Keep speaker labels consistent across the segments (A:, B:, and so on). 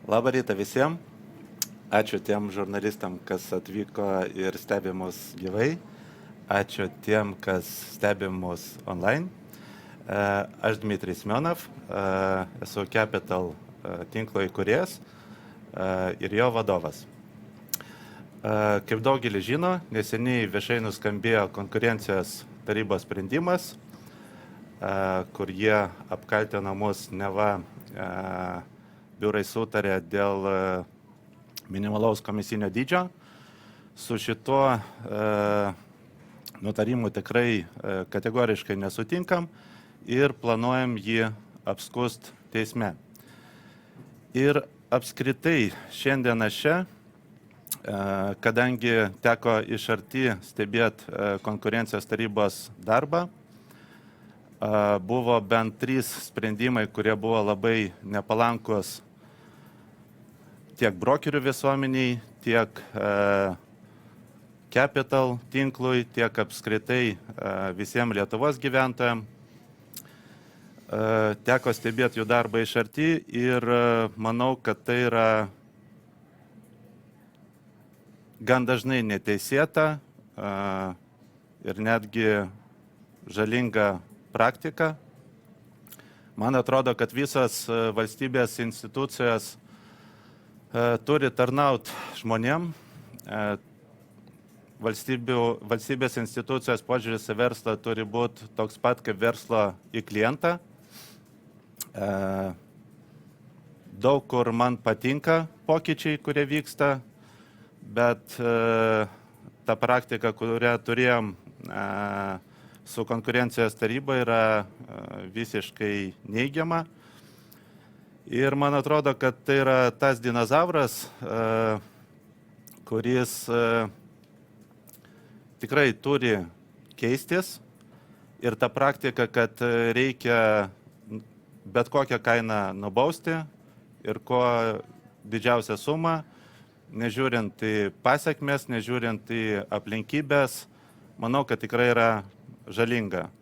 A: Labą rytą visiems. Ačiū tiem žurnalistam, kas atvyko ir stebi mus gyvai. Ačiū tiem, kas stebi mus online. Aš Dmitrijus Semionov, esu Capital tinklo įkūrėjas ir jo vadovas. Kaip daugelis žino, neseniai viešai nuskambėjo konkurencijos tarybos sprendimas, kur jie apkaltino mus neva biurai sutarė dėl minimalaus komisinio dydžio. Su šituo nutarimu tikrai kategoriškai nesutinkam ir planuojam jį apskust teisme. Ir apskritai šiandien aš čia, kadangi teko iš arti stebėti konkurencijos tarybos darbą, buvo bent 3 sprendimai, kurie buvo labai nepalankus tiek brokerių visuomeniai, tiek Capital tinklui, tiek apskritai visiems Lietuvos gyventojams. Teko stebėti jų darbą iš arti ir manau, kad tai yra gan dažnai neteisėta ir netgi žalinga praktika. Man atrodo, kad visas valstybės institucijos turi tarnauti žmonėm. Valstybės institucijos požiūris į verslą turi būti toks pat kaip verslo į klientą. Daug kur man patinka pokyčiai, kurie vyksta, bet ta praktika, kurią turėjom su konkurencijos taryba, yra visiškai neigiama. Ir man atrodo, kad tai yra tas dinozauras, kuris tikrai turi keistis. Ir ta praktika, kad reikia bet kokią kainą nubausti ir kuo didžiausią sumą, nežiūrint į pasekmes, nežiūrint į aplinkybės, manau, kad tikrai yra žalinga.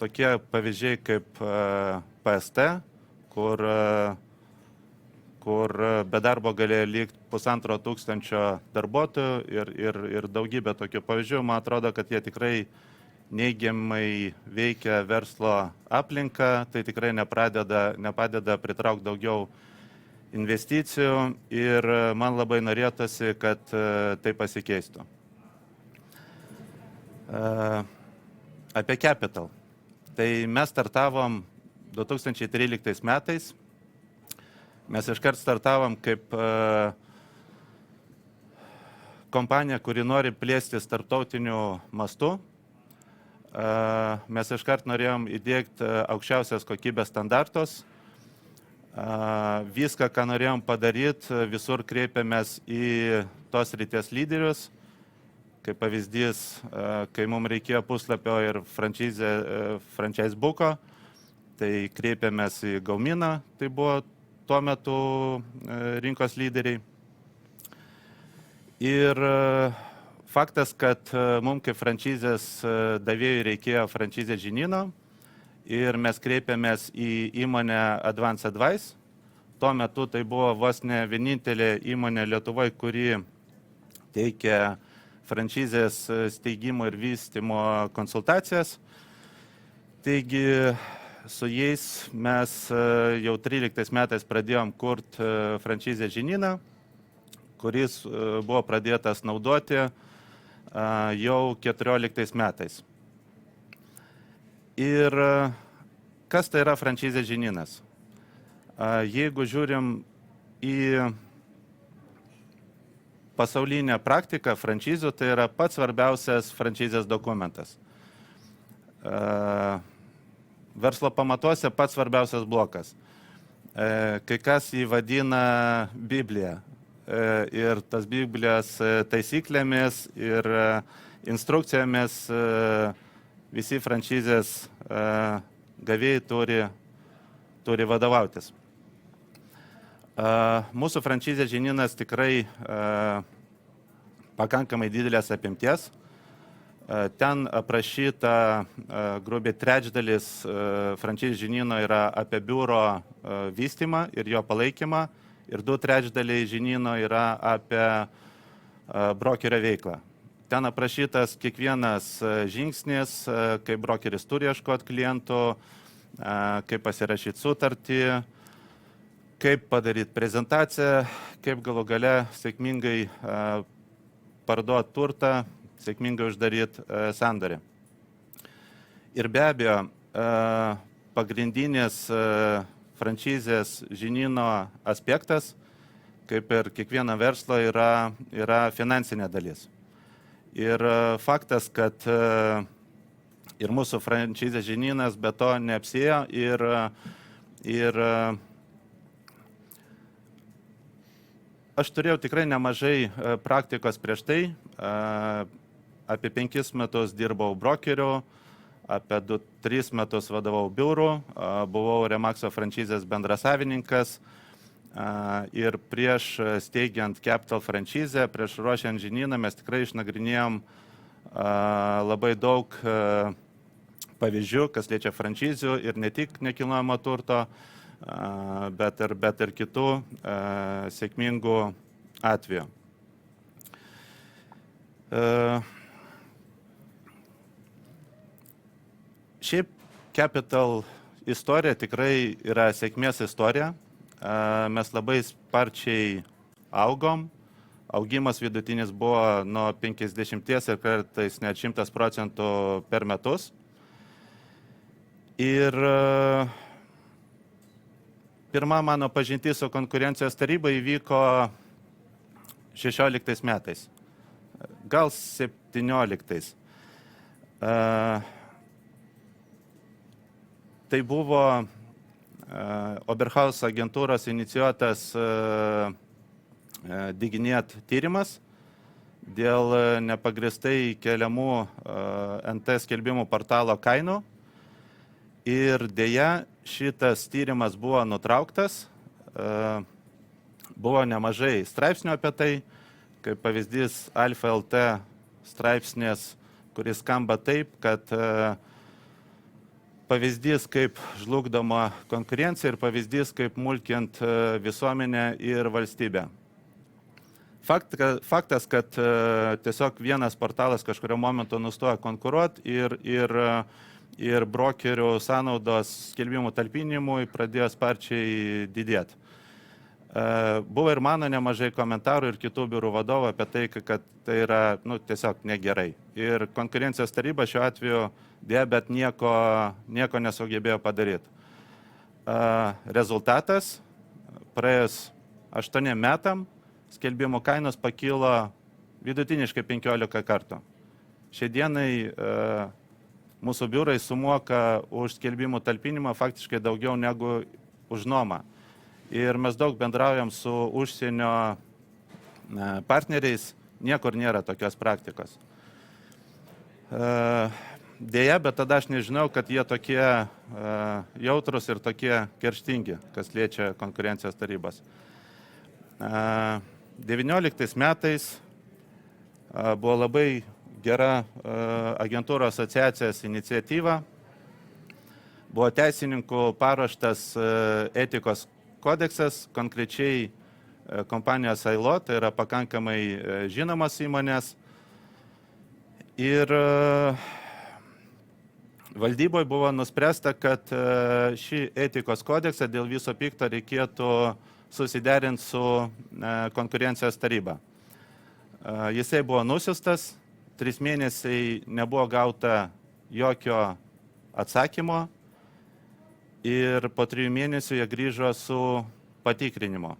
A: Tokie pavyzdžiai kaip PST, kur be darbo galėjo likti 1500 darbuotojų ir daugybė tokių pavyzdžių. Man atrodo, kad jie tikrai neigiamai veikia verslo aplinką, tai tikrai nepadeda pritraukti daugiau investicijų ir man labai norėtųsi, kad tai pasikeistų. Apie Capital. Tai mes startavom 2013 metais. Mes iškart startavom kaip kompanija, kuri nori plėstis tarptautiniu mastu. Mes iškart norėjom įdiegti aukščiausios kokybės standartus. Viską, ką norėjom padaryti, visur kreipėmės į tos srities lyderius. Kaip pavyzdys, kai mums reikėjo puslapio ir franchise booko, tai kreipėmės į Gauminą, tai buvo tuo metu rinkos lyderiai. Ir faktas, kad mums kaip franšizės davėjui reikėjo franšizės žinyno ir mes kreipėmės į įmonę Advance Advice. Tuo metu tai buvo vos ne vienintelė įmonė Lietuvoje, kuri teikia franšizės steigimo ir vystymo konsultacijas. Taigi su jais mes jau 13 metais pradėjom kurti franšizės žinyną, kuris buvo pradėtas naudoti jau 14 metais. Ir kas tai yra franšizės žinynas? Jeigu žiūrim į pasaulinę praktiką franšizių, tai yra pats svarbiausias franšizės dokumentas. Verslo pamatuose pats svarbiausias blokas. Kai kas jį vadina Biblija. Ir tas Biblijos taisyklėmis ir instrukcijomis visi franšizės gavėjai turi vadovautis. Mūsų franšizės žinynas tikrai pakankamai didelės apimties. Ten aprašyta grubiai trečdalis franšizės žinyno yra apie biuro vystymą ir jo palaikymą ir 2/3 žinyno yra apie brokerio veiklą. Ten aprašytas kiekvienas žingsnis, kaip brokeris turi ieškoti klientų, kaip pasirašyti sutartį, kaip padaryti prezentaciją, kaip galų gale sėkmingai parduoti turtą, sėkmingai uždaryti sandorį. Ir be abejo, pagrindinis franšizės žinyno aspektas, kaip ir kiekvieno verslo, yra finansinė dalis. Ir faktas, kad ir mūsų franšizės žinynas be to neapsėjo ir aš turėjau tikrai nemažai praktikos prieš tai. Apie 5 metus dirbau brokeriu, apie 2-3 metus vadovau biurų, buvau Remaxo franšizės bendrasavininkas ir prieš steigiant Capital franšizę, prieš ruošiant žinyną mes tikrai išnagrinėjom labai daug pavyzdžių, kas liečia franšizių ir ne tik nekilnojamo turto, bet ir kitų sėkmingų atvejų. Šiaip Capital istorija tikrai yra sėkmės istorija. Mes labai sparčiai augom. Augimas vidutinis buvo nuo 50 ir kartais net 100% per metus. Ir pirma mano pažintis su konkurencijos taryba įvyko 16 metais, gal 17. Tai buvo Oberhaus agentūros inicijuotas Diginet tyrimas dėl nepagristai keliamų NT skelbimų portalo kainų. Ir dėja, šitas tyrimas buvo nutrauktas. Buvo nemažai straipsnių apie tai, kaip pavyzdys Alfa LT straipsnės, kuris skamba taip, kad pavyzdys kaip žlugdoma konkurencija ir pavyzdys kaip mulkint visuomenę ir valstybę. Faktas, kad tiesiog vienas portalas kažkurio momentu nustoja konkuruoti ir brokerių sąnaudos skelbimų talpinimui pradėjo sparčiai didėti. Buvo ir mano nemažai komentarų ir kitų biurų vadovų apie tai, kad tai yra tiesiog negerai. Ir konkurencijos taryba šiuo atveju dėja, bet nieko nesugebėjo padaryti. Rezultatas, praėjus 8 metam, skelbimų kainos pakilo vidutiniškai 15 kartų. Šiandienai mūsų biurai sumoka už skelbimų talpinimą faktiškai daugiau negu už nuomą. Ir mes daug bendraujam su užsienio partneriais, niekur nėra tokios praktikos. Deja, bet tada aš nežinau, kad jie tokie jautrus ir tokie kerštingi, kas liečia konkurencijos tarybas. 19 metais buvo labai gera agentūrų asociacijos iniciatyva. Buvo teisininkų paruoštas etikos kodeksas, konkrečiai kompanijos Ailo, tai yra pakankamai žinomas įmonės. Ir valdyboje buvo nuspręsta, kad šį etikos kodeksą dėl viso pikto reikėtų susiderinti su konkurencijos taryba. Jisai buvo nusiustas, 3 mėnesiai nebuvo gauta jokio atsakymo ir po 3 mėnesių jie grįžo su patikrinimu.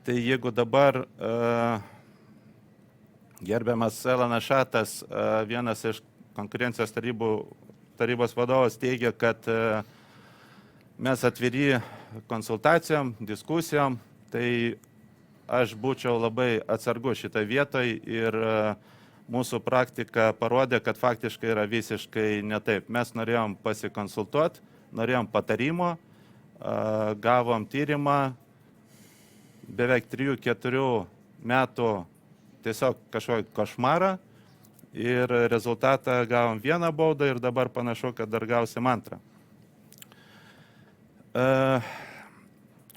A: Tai jeigu dabar gerbiamas Elanas Šatas, vienas iš konkurencijos tarybos vadovas, teigia, kad mes atviri konsultacijom, diskusijom, tai aš būčiau labai atsargus šitą vietoj ir mūsų praktika parodė, kad faktiškai yra visiškai ne taip. Mes norėjom pasikonsultuoti, norėjom patarimo, gavom tyrimą, beveik 3-4 metų tiesiog kažkokį košmarą ir rezultatą gavom 1 baudą ir dabar panašu, kad dar gausim 2.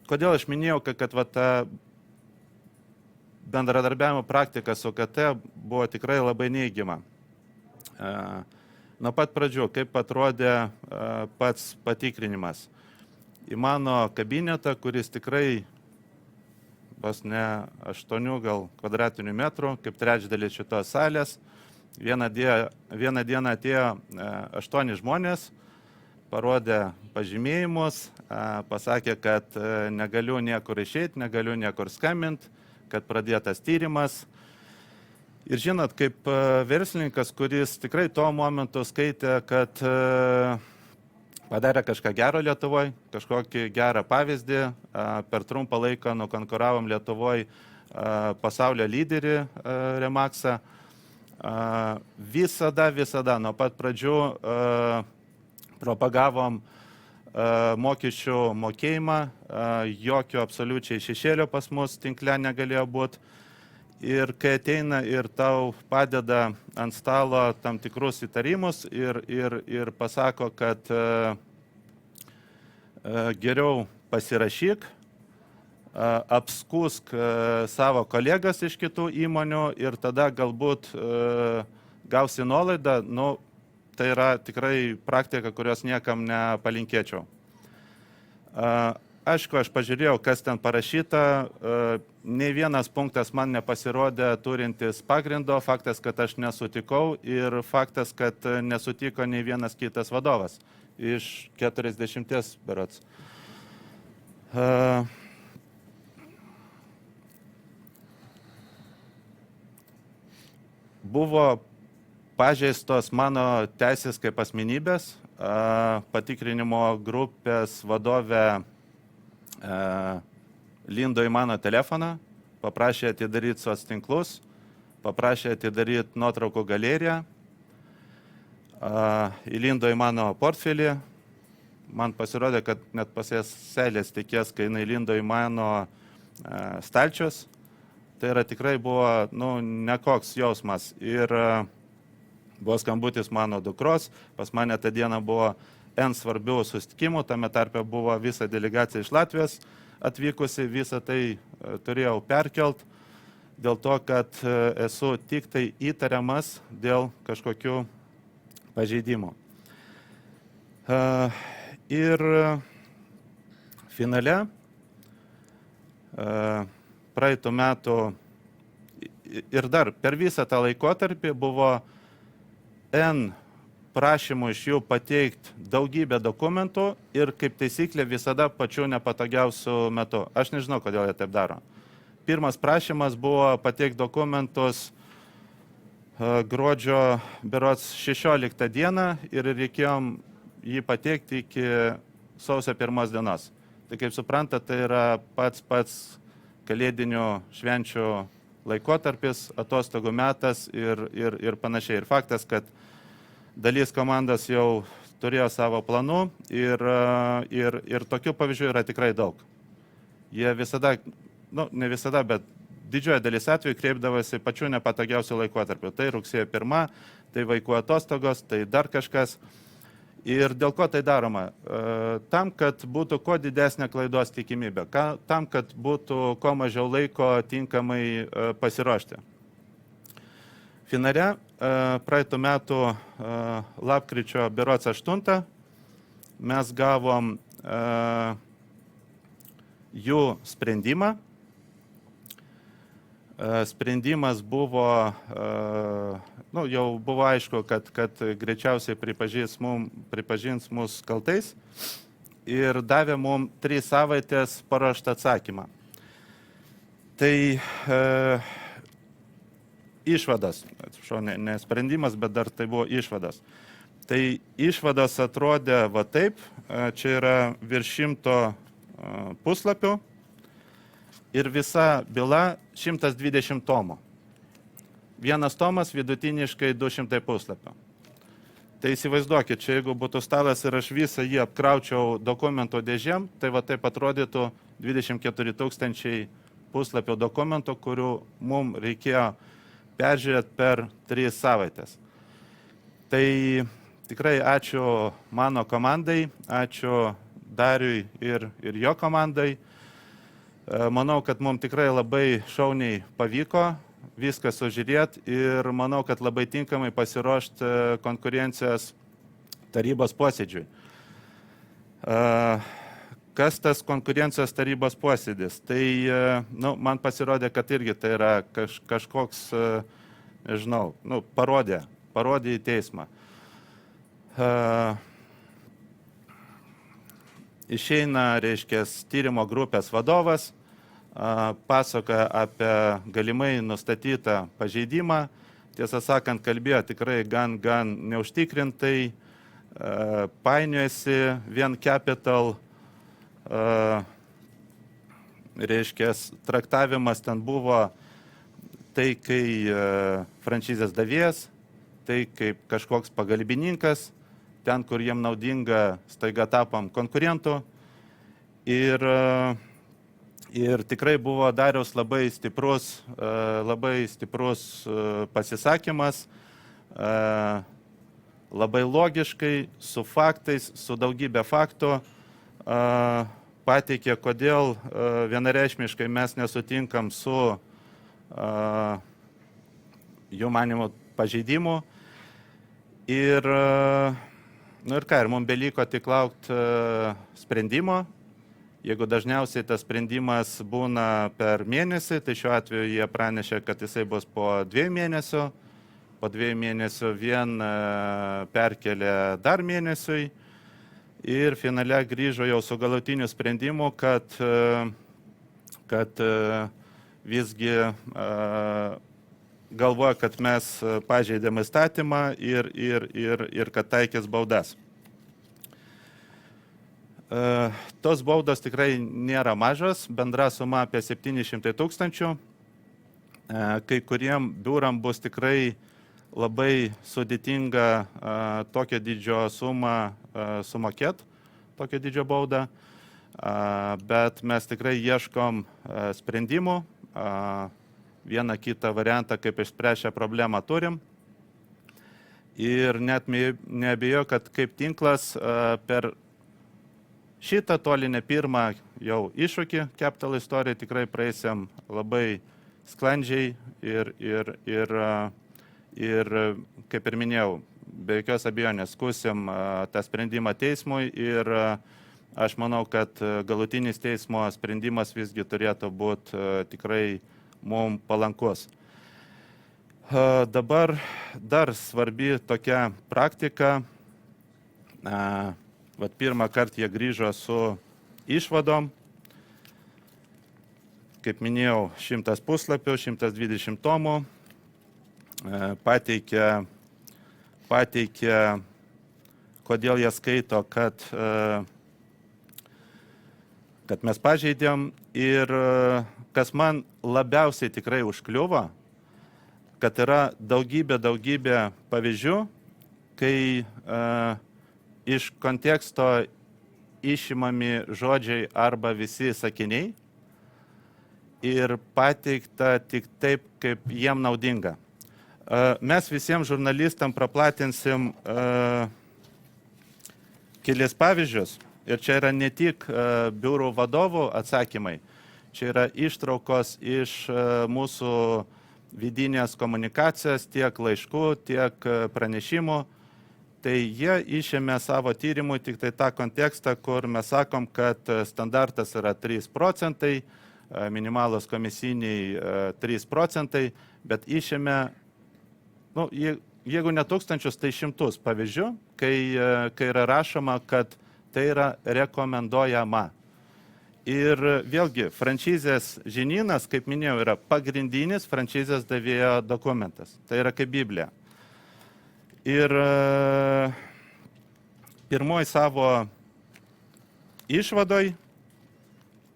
A: kodėl aš minėjau, kad va, ta bendradarbiavimo praktika su KT buvo tikrai labai neigiama. Nuo pat pradžių, kaip atrodė pats patikrinimas. Į mano kabinetą, kuris tikrai vos ne 8 gal kvadratinių metrų, kaip trečdalis šitos salės, vieną dieną atėjo 8 žmonės, parodė pažymėjimus, pasakė, kad negaliu niekur išeiti, negaliu niekur skambinti, kad pradėtas tyrimas. Ir žinot, kaip verslininkas, kuris tikrai tuo momentu skaitė, kad padarė kažką gero Lietuvoje, kažkokį gerą pavyzdį, per trumpą laiką nukonkuravom Lietuvoje pasaulio lyderį Remaxą. Visada nuo pat pradžių propagavom mokesčių mokėjimą, jokio absoliučiai šešėlio pas mus tinkle negalėjo būti. Ir kai ateina ir tau padeda ant stalo tam tikrus įtarimus ir pasako, kad geriau pasirašyk, apskūsk savo kolegas iš kitų įmonių ir tada galbūt gausi nuolaidą, tai yra tikrai praktika, kurios niekam nepalinkėčiau. Aišku, aš pažiūrėjau, kas ten parašyta, nei vienas punktas man nepasirodė turintis pagrindo, faktas, kad aš nesutikau ir faktas, kad nesutiko nei vienas kitas vadovas iš 40 berods. Buvo pažeistos mano teisės kaip asmenybės, patikrinimo grupės vadovė lindo į mano telefoną, paprašė atidaryti soc tinklus, paprašė atidaryti nuotraukų galeriją, įlindo į mano portfelį, man pasirodė, kad net pas jas seilės tikės, kai jinai lindo į mano stalčius, tai yra tikrai buvo nekoks jausmas. Ir buvo skambutis mano dukros, pas mane tą dieną buvo N svarbių susitikimų, tame tarpe buvo visa delegacija iš Latvijos atvykusi, visą tai turėjau perkelt, dėl to, kad esu tik tai įtariamas dėl kažkokių pažeidimų. Ir finale praeitų metų ir dar per visą tą laikotarpį buvo N prašymų iš jų pateikti daugybę dokumentų ir kaip taisyklė visada pačiu nepatogiausiu metu. Aš nežinau, kodėl jie taip daro. Pirmas prašymas buvo pateikti dokumentus gruodžio berods 16 dieną ir reikėjom jį pateikti iki sausio 1 dienos. Tai kaip supranta, tai yra pats kalėdinių švenčių laikotarpis, atostogų metas ir panašiai. Ir faktas, kad dalis komandos jau turėjo savo planų ir tokių pavyzdžių yra tikrai daug. Jie visada, ne visada, bet didžioji dalis atveju kreipdavosi pačiu nepatogiausiu laikotarpiu. Tai rugsėjo 1, tai vaikų atostogos, tai dar kažkas. Ir dėl ko tai daroma? Tam, kad būtų kuo didesnė klaidos tikimybė, tam, kad būtų kuo mažiau laiko tinkamai pasiruošti. Finale praeitų metų lapkričio berods 8 mes gavom jų sprendimą. Sprendimas buvo, jau buvo aišku, kad greičiausiai pripažins mus kaltais ir davė mums 3 savaitės paruoštą atsakymą. Tai išvadas, atsiprašau, ne sprendimas, bet dar tai buvo išvadas. Tai išvadas atrodė va taip, čia yra virš 100 puslapių ir visa byla 120 tomų. Vienas tomas vidutiniškai 200 puslapių. Tai įsivaizduokit, čia jeigu būtų stalas ir aš visą jį apkraučiau dokumentų dėžėm, tai va taip atrodytų 24 000 puslapių dokumentų, kurių mums reikėjo peržiūrėti per 3 savaitės. Tai tikrai ačiū mano komandai, ačiū Dariui ir jo komandai. Manau, kad mums tikrai labai šauniai pavyko viską sužiūrėti ir manau, kad labai tinkamai pasiruošti konkurencijos tarybos posėdžiui. Kas tas konkurencijos tarybos posėdis? Tai man pasirodė, kad irgi tai yra kažkoks, nežinau, parodė į teismą. Išeina, reiškia, tyrimo grupės vadovas, pasakoja apie galimai nustatytą pažeidimą. Tiesą sakant, kalbėjo tikrai gan neužtikrintai, painiojasi vien capital, reiškia, traktavimas ten buvo tai, kai franšizės davėjas, tai kaip kažkoks pagalbininkas, ten, kur jiem naudinga, staiga tapom konkurentų. Ir tikrai buvo Dariaus labai stiprus pasisakymas, labai logiškai, su faktais, su daugybė faktų, pateikė, kodėl vienareikšmiškai mes nesutinkam su jų manymu pažeidimu. Ir mums beliko tik laukti sprendimo. Jeigu dažniausiai tas sprendimas būna per mėnesį, tai šiuo atveju jie pranešė, kad jisai bus po 2 mėnesių. Po 2 mėnesių vien perkelė dar mėnesiui. Ir finale grįžo jau su galutiniu sprendimu, kad visgi galvoja, kad mes pažeidėm įstatymą ir kad taikys baudas. Tos baudos tikrai nėra mažos, bendra suma apie 700 000. Kai kuriem biuram bus tikrai labai sudėtinga tokio dydžio sumą sumokėti, tokio dydžio baudą, bet mes tikrai ieškom sprendimų. Vieną kitą variantą, kaip išspręsti šią problemą turim. Ir net neabejoju, kad kaip tinklas per šitą toli ne pirmą jau iššūkį Capital istorijai tikrai praeisim labai sklandžiai ir kaip ir minėjau, be jokios abejonės skųsim tą sprendimą teismui ir aš manau, kad galutinis teismo sprendimas visgi turėtų būti tikrai mums palankus. Dabar dar svarbi tokia praktika. Pirmą kartą jie grįžo su išvadom. Kaip minėjau, 100 puslapių, 120 tomų. Pateikė, kodėl jie skaito, kad mes pažeidėm. Ir kas man labiausiai tikrai užkliuvo, kad yra daugybė pavyzdžių, kai iš konteksto išimami žodžiai arba visi sakiniai ir pateikta tik taip, kaip jiem naudinga. Mes visiems žurnalistam praplatinsim kelis pavyzdžius ir čia yra ne tik biurų vadovų atsakymai, čia yra ištraukos iš mūsų vidinės komunikacijos, tiek laiškų, tiek pranešimų. Tai jie išėmė savo tyrimui tik tai tą kontekstą, kur mes sakom, kad standartas yra 3%, minimalus komisiniai 3%, bet išėmė, jeigu ne tūkstančius, tai šimtus pavyzdžių, kai yra rašoma, kad tai yra rekomenduojama. Ir vėlgi, franšizės žinynas, kaip minėjau, yra pagrindinis franšizės davėjo dokumentas. Tai yra kaip Biblija. Ir pirmoji savo išvadoj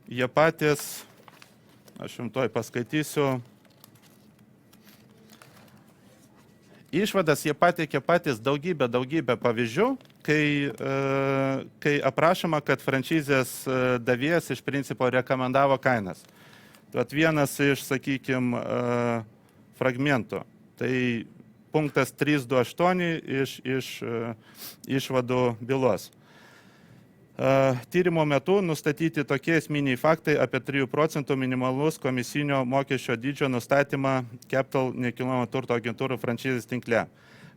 A: jie patys, aš jums toj paskaitysiu, išvadas jie pateikė patys daugybę pavyzdžių, kai aprašoma, kad franšizės davėjas iš principo rekomendavo kainas. Tai vienas iš, sakykime, fragmentų. Tai punktas 328 iš išvadų bylos. Tyrimo metu nustatyti tokie esminiai faktai apie 3 procentų minimalus komisinio mokesčio dydžio nustatymą Capital nekilnojamo turto agentūrų franšizės tinkle.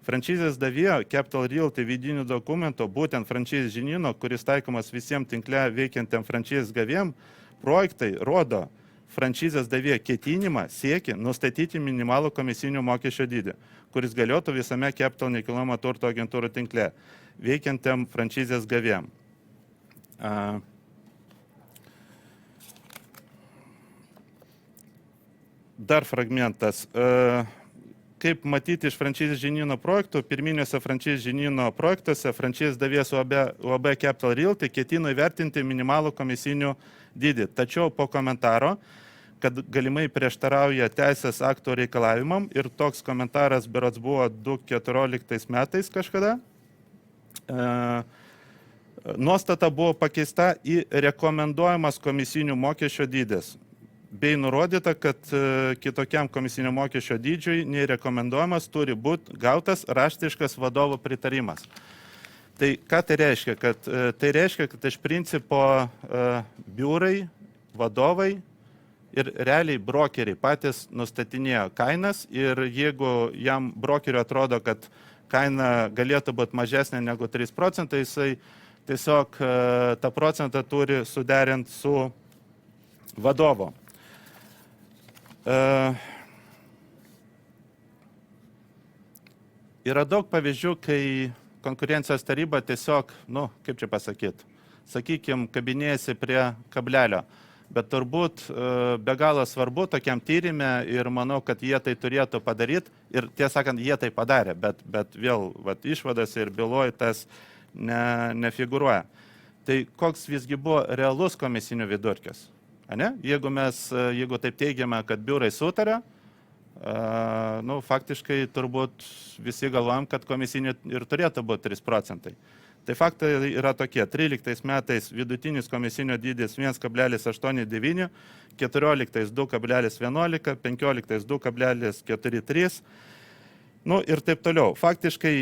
A: Franšizės davėjo Capital Realty vidinių dokumentų, būtent franšizės žinyno, kuris taikomas visiems tinkle veikiantiem franšizės gavėjim, projektai rodo franšizės davėjo ketinimą siekį nustatyti minimalų komisinio mokesčio dydį, kuris galiotų visame Capital nekilnojamo turto agentūrų tinkle veikiantiem franšizės gavėjim. Dar fragmentas. Kaip matyti iš franšizės žinyno projektų, pirminiuose franšizės žinyno projektuose franšizės davėjas UAB Capital Realty ketino įvertinti minimalų komisinių dydį. Tačiau po komentaro, kad galimai prieštarauja teisės akto reikalavimam ir toks komentaras berods buvo 2014 metais kažkada, nuostata buvo pakeista į rekomenduojamas komisinių mokesčio dydis, bei nurodyta, kad kitokiam komisinio mokesčio dydžiui nei rekomenduojamas turi būti gautas raštiškas vadovo pritarimas. Tai ką tai reiškia? Tai reiškia, kad iš principo biurai, vadovai ir realiai brokeriai patys nustatinėjo kainas ir jeigu jam brokeriu atrodo, kad kaina galėtų būti mažesnė negu 3 procentai, jisai tiesiog tą procentą turi suderinti su vadovu. Yra daug pavyzdžių, kai konkurencijos taryba tiesiog, kaip čia pasakyti, sakykime, kabinėjasi prie kablelio. Bet turbūt be galo svarbu tokiam tyrime ir manau, kad jie tai turėtų padaryti. Ir tiesą sakant, jie tai padarė, bet vėl išvadose ir byloje tas nefigūruoja. Tai koks visgi buvo realus komisinių vidurkis? Jeigu taip teigiame, kad biurai sutarė, faktiškai turbūt visi galvojam, kad komisinių ir turėtų būti 3 procentai. Tai faktai yra tokie. 13 metais vidutinis komisinio dydis 1,89, 14 2,11, 15 2,43, ir taip toliau. Faktiškai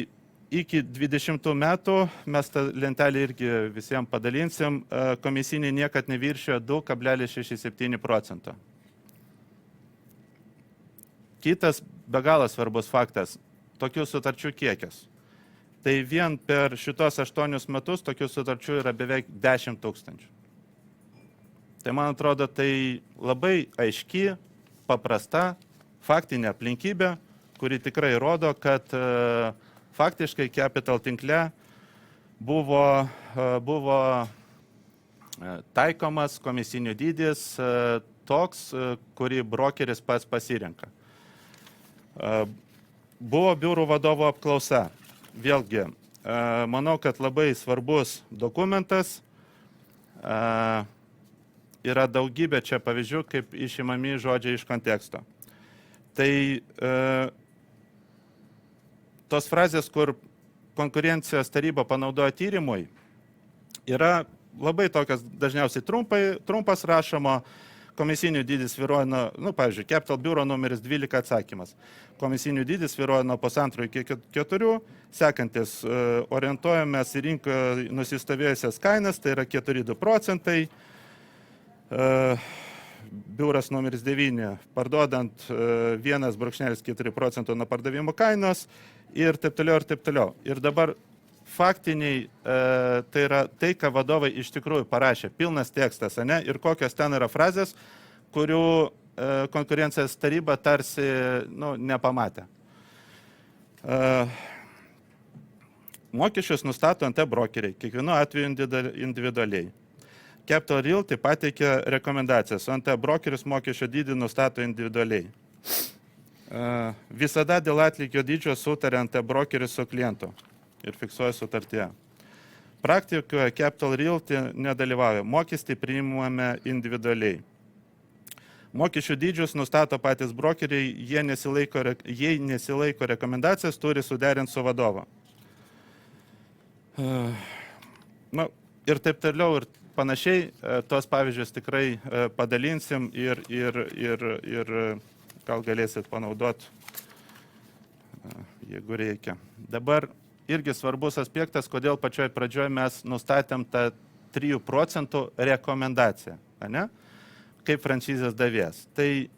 A: iki 20 metų, mes tą lentelę irgi visiems padalinsim, komisiniai niekad neviršijo 2,67 procento. Kitas be galo svarbus faktas – tokių sutarčių kiekis. Tai vien per šitos 8 metus tokių sutarčių yra beveik 10 000. Tai man atrodo, tai labai aiški, paprasta, faktinė aplinkybė, kuri tikrai rodo, kad faktiškai Capital tinkle buvo taikomas komisinių dydis toks, kurį brokeris pats pasirenka. Buvo biurų vadovo apklausa. Vėlgi, manau, kad labai svarbus dokumentas. Yra daugybė čia pavyzdžių, kaip išimami žodžiai iš konteksto. Tai tos frazės, kur konkurencijos taryba panaudoja tyrimui, yra labai tokios dažniausiai trumpas rašomo, komisinių dydis svyruoja nuo, pavyzdžiui, Capital biuro numeris 12 atsakymas. Komisinių dydis svyruoja nuo 1,5 iki 4, sekantis orientuojamės į rinkoje nusistovėjusias kainas, tai yra 4,2 procentai. Biuras numeris 9, parduodant 1,4 procentų nuo pardavimo kainos ir taip toliau ir taip toliau. Ir dabar faktiniai, tai yra tai, ką vadovai iš tikrųjų parašė, pilnas tekstas, ir kokios ten yra frazės, kurių konkurencijos taryba tarsi nepamatė. Mokesčius nustato NT brokeriai, kiekvienu atveju individualiai. Capital Realty pateikia rekomendacijas, o NT brokeris mokesčio dydį nustato individualiai. Visada dėl atlygio dydžio sutarė NT brokeris su klientu ir fiksuoja sutartyje. Praktikoje Capital Realty nedalyvauja, mokestį priimame individualiai. Mokesčių dydžius nustato patys brokeriai, jei nesilaiko rekomendacijas, turi suderinti su vadovu. Ir taip toliau ir panašiai, tos pavyzdžius tikrai padalinsim ir gal galėsit panaudoti, jeigu reikia. Dabar irgi svarbus aspektas, kodėl pačioj pradžioje mes nustatėm tą 3 procentų rekomendacija, ne? Kaip franšizės davėjas. Tai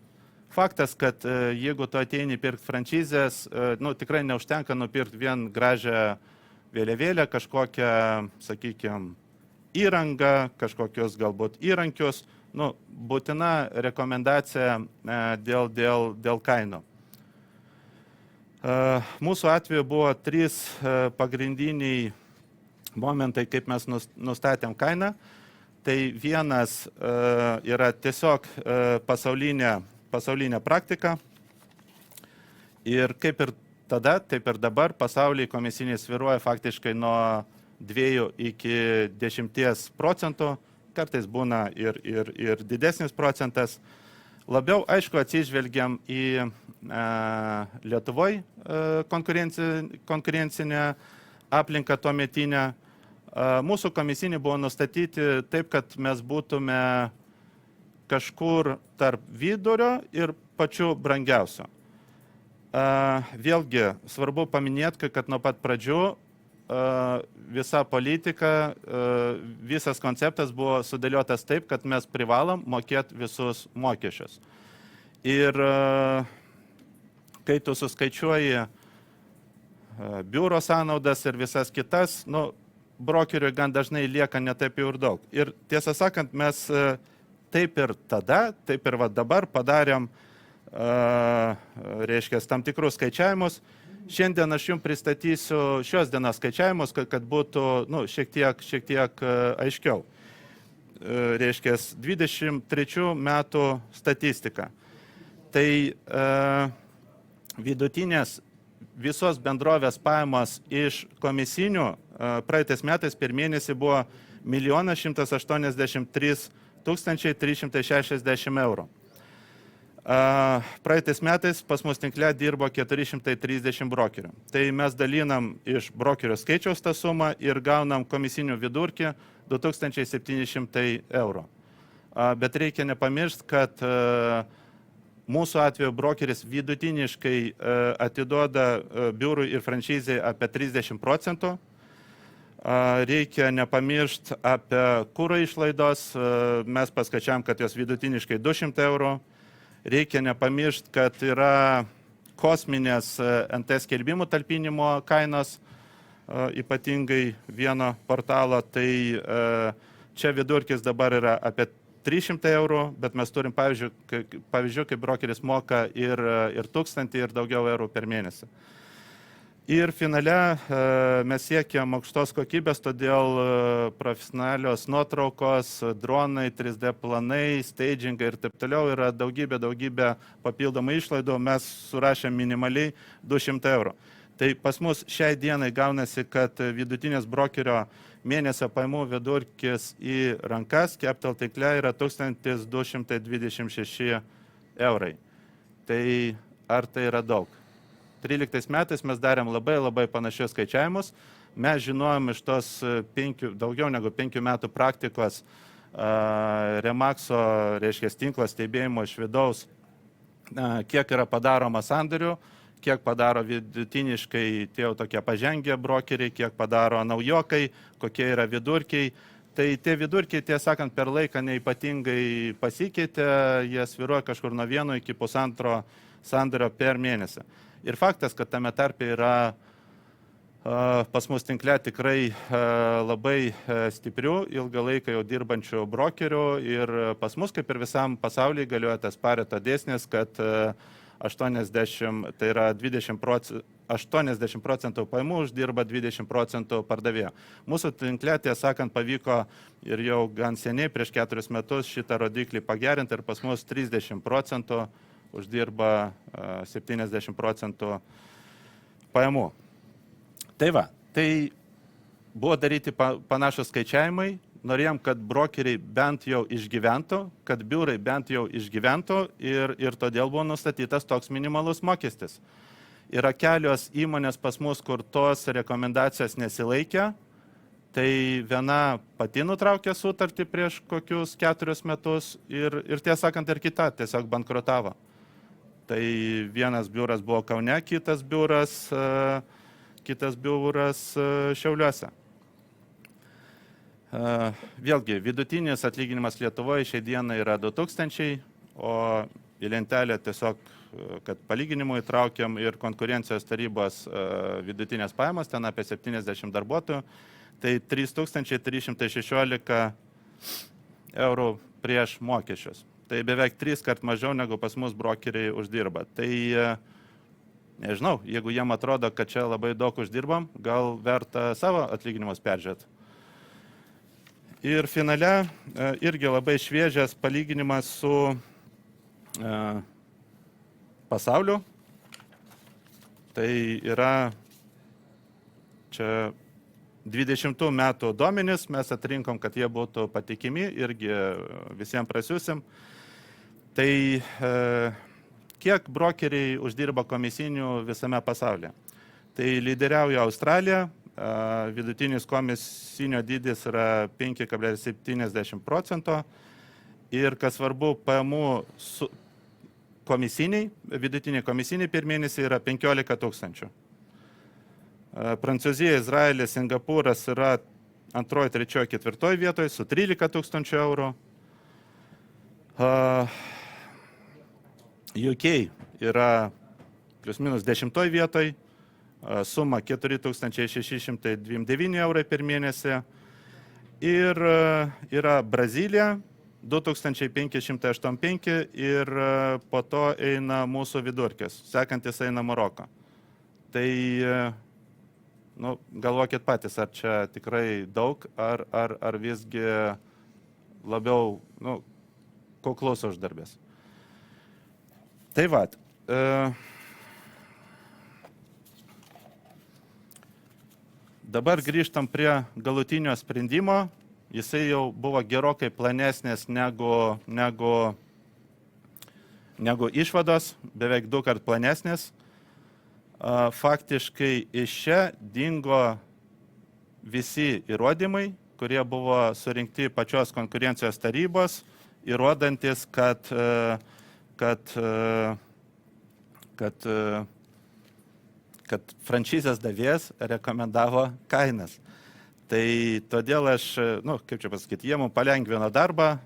A: faktas, kad jeigu tu ateini pirkti franšizės, tikrai neužtenka nupirkti vien gražią vėliavėlę, kažkokią, sakykime, įrangą, kažkokius galbūt įrankius, būtina rekomendacija dėl kainų. Mūsų atveju buvo 3 pagrindiniai momentai, kaip mes nustatėm kainą. Tai vienas yra tiesiog pasaulinė praktika ir kaip ir tada, taip ir dabar pasaulyje komisiniai svyruoja faktiškai nuo 2 iki 10 procentų, kartais būna ir didesnis procentas. Labiau, aišku, atsižvelgiam į Lietuvoje konkurencinę aplinką tuometinę. Mūsų komisiniai buvo nustatyti taip, kad mes būtume kažkur tarp vidurio ir pačių brangiausio. Vėlgi, svarbu paminėti, kad nuo pat pradžių visa politika, visas konceptas buvo sudėliotas taip, kad mes privalom mokėti visus mokesčius. Ir kai tu suskaičiuoji biuro sąnaudas ir visas kitas, brokeriui gan dažnai lieka netaip jau ir daug. Ir tiesą sakant, mes taip ir tada, taip ir dabar padarėm, reiškia, tam tikrus skaičiavimus. Šiandien aš jums pristatysiu šios dienos skaičiavimus, kad būtų šiek tiek aiškiau. Reiškia, 23 metų statistika. Tai vidutinės visos bendrovės pajamos iš komisinių praeitais metais per mėnesį buvo 1 183 360 eurų. Praeitais metais pas mus tinkle dirbo 430 brokerių. Tai mes dalinam iš brokerių skaičiaus tą sumą ir gaunam komisinių vidurkį 2700 eurų. Bet reikia nepamiršti, kad mūsų atveju brokeris vidutiniškai atiduoda biurui ir franšizei apie 30 procentų. Reikia nepamiršti apie kuro išlaidos. Mes paskaičiavom, kad jos vidutiniškai 200 eurų. Reikia nepamiršti, kad yra kosminės NT skelbimų talpinimo kainos, ypatingai vieno portalo. Tai čia vidurkis dabar yra apie 300 eurų, bet mes turim pavyzdžių, kaip brokeris moka ir 1000 ir daugiau eurų per mėnesį. Ir finale mes siekiam aukštos kokybės, todėl profesionalios nuotraukos, dronai, 3D planai, stagingai ir taip toliau yra daugybė papildomų išlaidų. Mes surašėm minimaliai 200 eurų. Tai pas mus šiai dienai gaunasi, kad vidutinės brokerio mėnesio pajamų vidurkis į rankas Capital tinkle yra 1226 eurai. Tai ar tai yra daug? 13 metais mes darėm labai panašius skaičiavimus. Mes žinojom iš tos daugiau negu 5 metų praktikos Remaxo, reiškia, tinklo stebėjimo iš vidaus, kiek yra padaroma sandorių, kiek padaro vidutiniškai tie tokie pažengę brokeriai, kiek padaro naujokai, kokie yra vidurkiai. Tai tie vidurkiai, tiesą sakant, per laiką neipatingai pasikeitė, jie svyruoja kažkur nuo 1 iki 1,5 sandorio per mėnesį. Ir faktas, kad tame tarpe yra pas mus tinkle tikrai labai stiprių, ilgą laiką jau dirbančių brokerių ir pas mus, kaip ir visam pasaulyje, galioja tas Pareto dėsnis, kad 80 procentų pajamų uždirba 20 procentų pardavėjo. Mūsų tinkle, tiesą sakant, pavyko ir jau gan seniai, prieš 4 metus, šitą rodiklį pagerinti ir pas mus 30 procentų uždirba 70 procentų pajamų. Tai va, tai buvo daryti panašus skaičiavimai. Norėjom, kad brokeriai bent jau išgyventų, kad biurai bent jau išgyventų ir todėl buvo nustatytas toks minimalus mokestis. Yra kelios įmonės pas mus, kur tos rekomendacijos nesilaikė. Tai viena pati nutraukė sutartį prieš kokius 4 metus ir tiesą sakant, ir kita tiesiog bankrutavo. Tai vienas biuras buvo Kaune, kitas biuras Šiauliuose. Vėlgi, vidutinis atlyginimas Lietuvoje šiai dienai yra 2000, o į lentelę tiesiog, kad palyginimui įtraukiam ir konkurencijos tarybos vidutinės pajamas, ten apie 70 darbuotojų, tai 3316 eurų prieš mokesčius. Tai beveik 3 kart mažiau negu pas mus brokeriai uždirba. Tai nežinau, jeigu jiem atrodo, kad čia labai daug uždirbam, gal verta savo atlyginimus peržiūrėti. Ir finale irgi labai šviežias palyginimas su pasauliu. Tai yra čia 20 metų duomenys, mes atrinkom, kad jie būtų patikimi, irgi visiems prasiusim. Tai kiek brokeriai uždirba komisinių visame pasaulyje? Tai lyderiauja Australija, vidutinis komisinio dydis yra 5,70%. Ir kas svarbu, pajamų komisiniai, vidutiniai komisiniai per mėnesį yra 15 000. Prancūzija, Izraelis, Singapūras yra antroji, trečioji, ketvirtoji vietoje su 13 000 eurų. UK yra plius minus 10 vietoje, suma 4629 eurai per mėnesį. Ir yra Brazilija 2585 ir po to eina mūsų vidurkis, sekantis eina Maroko. Tai galvokit patys, ar čia tikrai daug, ar visgi labiau kuklus uždarbis. Tai va. Dabar grįžtam prie galutinio sprendimo. Jisai jau buvo gerokai planesnis negu išvados, beveik 2 kart planesnis. Faktiškai iš čia dingo visi įrodymai, kurie buvo surinkti pačios konkurencijos tarybos, įrodantis, kad franšizės davėjas rekomendavo kainas. Tai todėl aš, kaip čia pasakyti, jie mums palengvino darbą,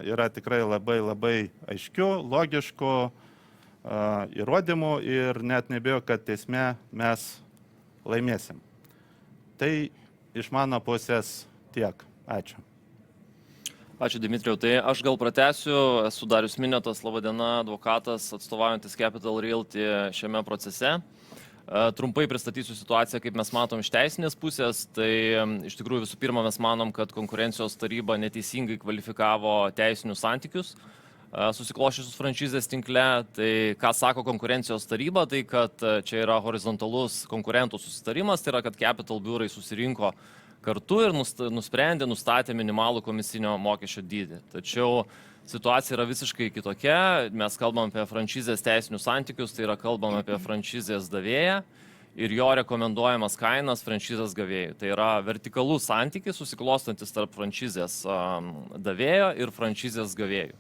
A: yra tikrai labai aiškių, logiškų įrodymų ir net nebijau, kad teisme mes laimėsim. Tai iš mano pusės tiek. Ačiū.
B: Ačiū, Dimitrijau. Tai aš gal pratęsiu, esu Darius Miniotas, laba diena, advokatas, atstovaujantis Capital Realty šiame procese. Trumpai pristatysiu situaciją, kaip mes matom iš teisinės pusės. Tai iš tikrųjų visų pirma mes manom, kad konkurencijos taryba neteisingai kvalifikavo teisinius santykius susikloščiusius franšizės tinkle. Tai ką sako konkurencijos taryba, tai kad čia yra horizontalus konkurentų susitarimas, tai yra, kad Capital biurai susirinko kartu ir nustatė minimalų komisinio mokesčio dydį. Tačiau situacija yra visiškai kitokia. Mes kalbam apie franšizės teisinius santykius, tai yra kalbam apie franšizės davėją ir jo rekomenduojamas kainas franšizės gavėjų. Tai yra vertikalus santykis susiklostantis tarp franšizės davėjo ir franšizės gavėjų.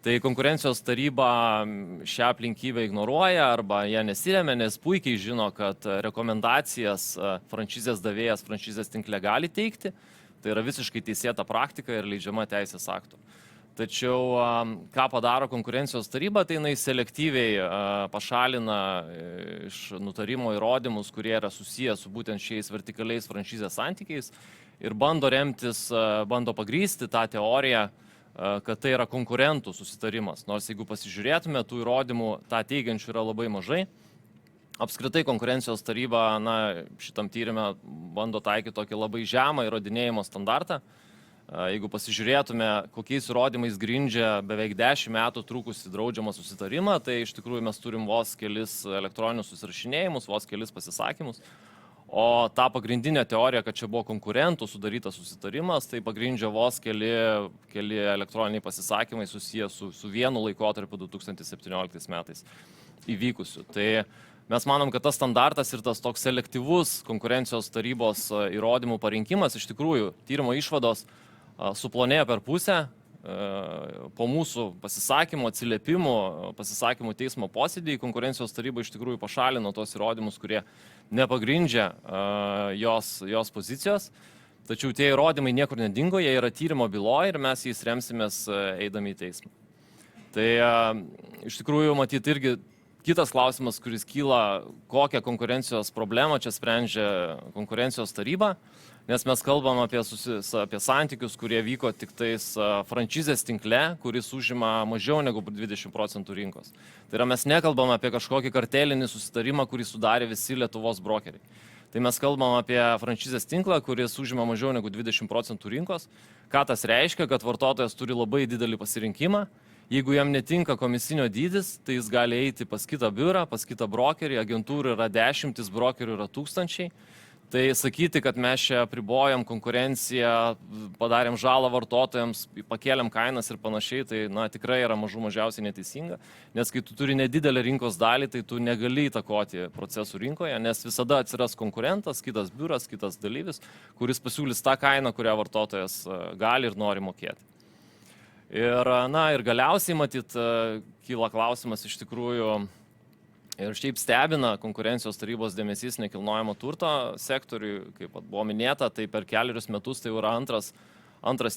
B: Tai konkurencijos taryba šią aplinkybę ignoruoja arba ją nesiremia, nes puikiai žino, kad rekomendacijas franšizės davėjas franšizės tinkle gali teikti. Tai yra visiškai teisėta praktika ir leidžiama teisės aktų. Tačiau ką padaro konkurencijos taryba, tai jinai selektyviai pašalina iš nutarimo įrodymus, kurie yra susiję su būtent šiais vertikaliais franšizės santykiais ir bando pagrįsti tą teoriją, kad tai yra konkurentų susitarimas. Nors jeigu pasižiūrėtume, tų įrodymų tą teigiančių yra labai mažai. Apskritai konkurencijos taryba šitam tyrime bando taikyti tokį labai žemą įrodinėjimo standartą. Jeigu pasižiūrėtume, kokiais įrodymais grindžia beveik 10 metų trukusi draudžiamą susitarimą, tai iš tikrųjų mes turim vos kelis elektroninius susirašinėjimus, vos kelis pasisakymus. O tą pagrindinę teoriją, kad čia buvo konkurentų sudarytas susitarimas, tai pagrindžia vos keli elektroniniai pasisakymai susiję su vienu laikotarpiu 2017 metais įvykusiu. Tai mes manom, kad tas standartas ir tas toks selektyvus konkurencijos tarybos įrodymų parinkimas, iš tikrųjų, tyrimo išvados suplonėjo per pusę. Po mūsų pasisakymų, atsiliepimų, pasisakymų teismo posėdį konkurencijos taryba iš tikrųjų pašalino tos įrodymus, kurie nepagrindžia jos pozicijos. Tačiau tie įrodymai niekur nedingo, jie yra tyrimo byloje ir mes jais remsimės eidami į teismą. Tai iš tikrųjų matyti irgi kitas klausimas, kuris kyla, kokią konkurencijos problemą čia sprendžia konkurencijos taryba, nes mes kalbam apie santykius, kurie vyko tik tais frančizės tinkle, kuris užima mažiau negu 20% rinkos. Tai yra, mes nekalbam apie kažkokį kartelinį susitarimą, kurį sudarė visi Lietuvos brokeriai. Tai mes kalbam apie frančizės tinklą, kuris užima mažiau negu 20% rinkos. Ką tas reiškia, kad vartotojas turi labai didelį pasirinkimą. Jeigu jam netinka komisinio dydis, tai jis gali eiti pas kitą biurą, pas kitą brokerį, agentūrų yra dešimtis, brokerių yra tūkstančiai. Tai sakyti, kad mes čia apribojam konkurenciją, padarėm žalą vartotojams, pakėlėm kainas ir panašiai, tai tikrai yra mažiausiai neteisinga. Nes kai tu turi nedidelę rinkos dalį, tai tu negali įtakoti procesų rinkoje, nes visada atsiras konkurentas, kitas biuras, kitas dalyvis, kuris pasiūlys tą kainą, kurią vartotojas gali ir nori mokėti. Ir galiausiai, matyt, kyla klausimas iš tikrųjų ir šiaip stebina konkurencijos tarybos dėmesys nekilnojamo turto sektoriui, kaip buvo minėta, tai per keliarius metus tai yra antras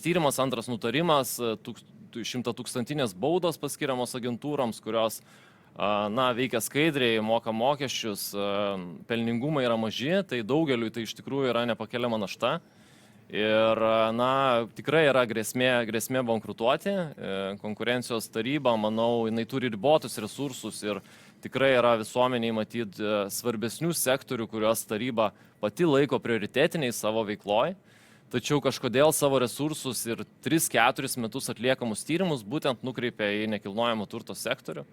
B: tyrimas, antras nutarimas, 100-tūkstantinės baudos paskiriamos agentūroms, kurios veikia skaidriai, moka mokesčius, pelningumai yra maži, tai daugeliui tai iš tikrųjų yra nepakeliama našta. Ir tikrai yra grėsmė bankrutuoti. Konkurencijos taryba, manau, jinai turi ribotus resursus ir tikrai yra visuomeniai matyti svarbesnių sektorių, kuriuos taryba pati laiko prioritetiniai savo veikloj. Tačiau kažkodėl savo resursus ir 3-4 metus atliekamus tyrimus būtent nukreipia į nekilnojamo turto sektorių.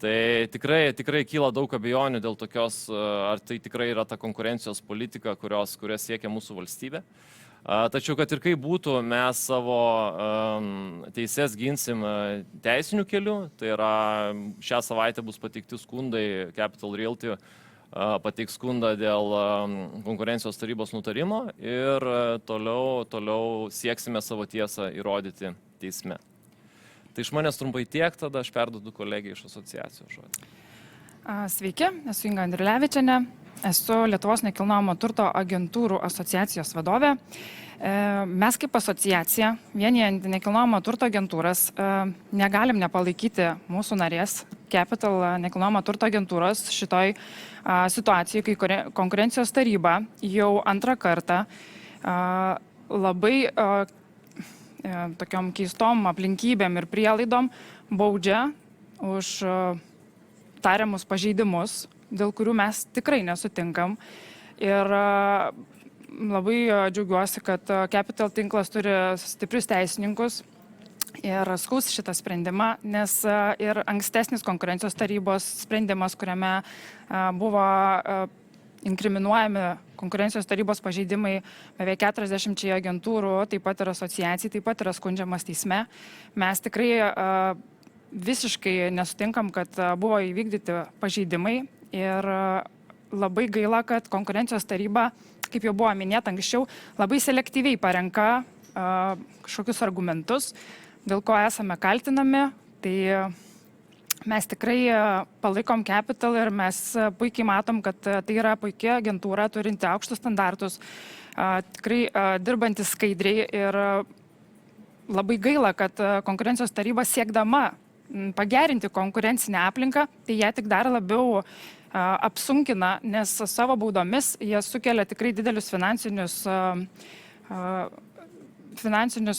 B: Tai tikrai kyla daug abejonių dėl tokios, ar tai tikrai yra ta konkurencijos politika, kurios siekia mūsų valstybė. Tačiau, kad ir kaip būtų, mes savo teises ginsim teisiniu keliu, tai yra šią savaitę bus pateikti skundai, Capital Realty pateiks skundą dėl konkurencijos tarybos nutarimo ir toliau sieksime savo tiesą įrodyti teisme. Tai iš manęs trumpai tiek, tada aš perduodu kolegijai iš asociacijos žodį.
C: Sveiki, esu Inga Andriulevičienė, esu Lietuvos nekilnojamo turto agentūrų asociacijos vadovė. Mes kaip asociacija, vienijant nekilnojamo turto agentūras, negalim nepalaikyti mūsų narės Capital nekilnojamo turto agentūros šitoj situacijai, kai konkurencijos taryba jau antrą kartą labai tokiom keistom aplinkybėm ir prielaidom baudžia už tariamus pažeidimus, dėl kurių mes tikrai nesutinkam. Ir labai džiaugiuosi, kad Capital tinklas turi stiprius teisininkus ir skaus šitą sprendimą, nes ir ankstesnis konkurencijos tarybos sprendimas, kuriame buvo inkriminuojami konkurencijos tarybos pažeidimai beveik 40 agentūrų, taip pat ir asociacijai, taip pat yra skundžiamas teisme. Mes tikrai visiškai nesutinkam, kad buvo įvykdyti pažeidimai ir labai gaila, kad konkurencijos taryba, kaip jau buvo minėta anksčiau, labai selektyviai parenka kažkokius argumentus, dėl ko esame kaltinami. Tai mes tikrai palaikom Capital ir mes puikiai matom, kad tai yra puikia agentūra, turinti aukštus standartus, tikrai dirbantis skaidriai ir labai gaila, kad konkurencijos taryba siekdama pagerinti konkurencinę aplinką, tai jie tik dar labiau apsunkina, nes savo baudomis jie sukelia tikrai didelius finansinius